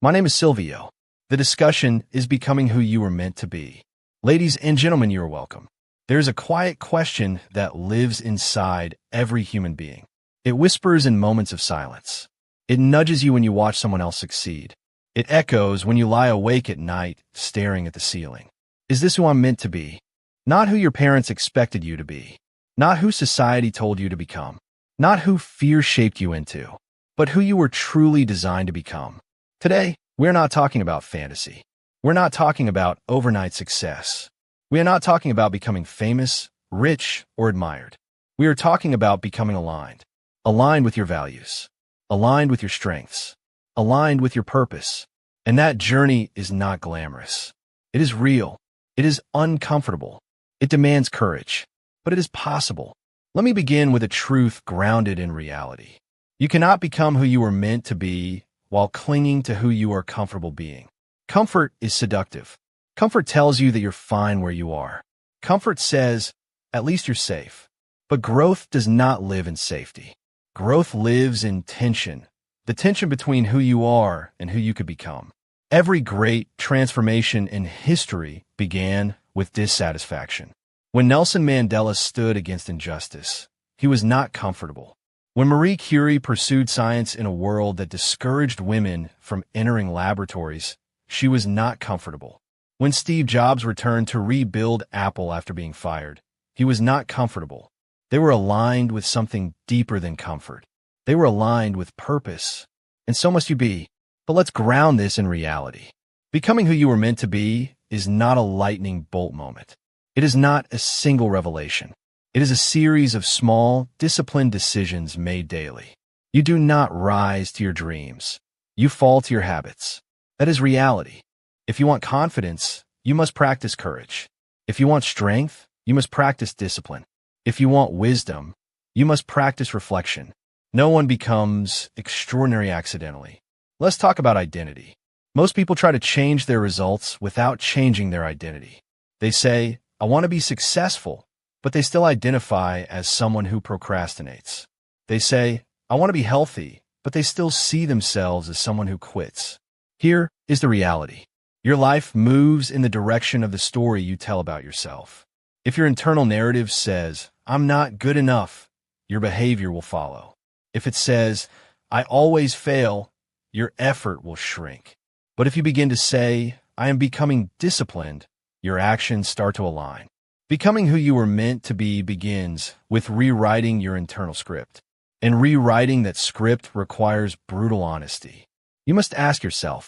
My name is Silvio. The discussion is becoming who you were meant to be. Ladies and gentlemen, you are welcome. There is a quiet question that lives inside every human being. It whispers in moments of silence. It nudges you when you watch someone else succeed. It echoes when you lie awake at night, staring at the ceiling. Is this who I'm meant to be? Not who your parents expected you to be. Not who society told you to become. Not who fear shaped you into. But who you were truly designed to become. Today, we're not talking about fantasy. We're not talking about overnight success. We are not talking about becoming famous, rich, or admired. We are talking about becoming aligned. Aligned with your values. Aligned with your strengths. Aligned with your purpose. And that journey is not glamorous. It is real. It is uncomfortable. It demands courage. But it is possible. Let me begin with a truth grounded in reality. You cannot become who you were meant to be while clinging to who you are comfortable being. Comfort is seductive. Comfort tells you that you're fine where you are. Comfort says, at least you're safe. But growth does not live in safety. Growth lives in tension, the tension between who you are and who you could become. Every great transformation in history began with dissatisfaction. When Nelson Mandela stood against injustice, he was not comfortable. When Marie Curie pursued science in a world that discouraged women from entering laboratories, she was not comfortable. When Steve Jobs returned to rebuild Apple after being fired, he was not comfortable. They were aligned with something deeper than comfort. They were aligned with purpose. And so must you be. But let's ground this in reality. Becoming who you were meant to be is not a lightning bolt moment. It is not a single revelation. It is a series of small, disciplined decisions made daily. You do not rise to your dreams. You fall to your habits. That is reality. If you want confidence, you must practice courage. If you want strength, you must practice discipline. If you want wisdom, you must practice reflection. No one becomes extraordinary accidentally. Let's talk about identity. Most people try to change their results without changing their identity. They say, I want to be successful, but they still identify as someone who procrastinates. They say, I want to be healthy, but they still see themselves as someone who quits. Here is the reality. Your life moves in the direction of the story you tell about yourself. If your internal narrative says, I'm not good enough, your behavior will follow. If it says, I always fail, your effort will shrink. But if you begin to say, I am becoming disciplined, your actions start to align. Becoming who you were meant to be begins with rewriting your internal script. And rewriting that script requires brutal honesty. You must ask yourself,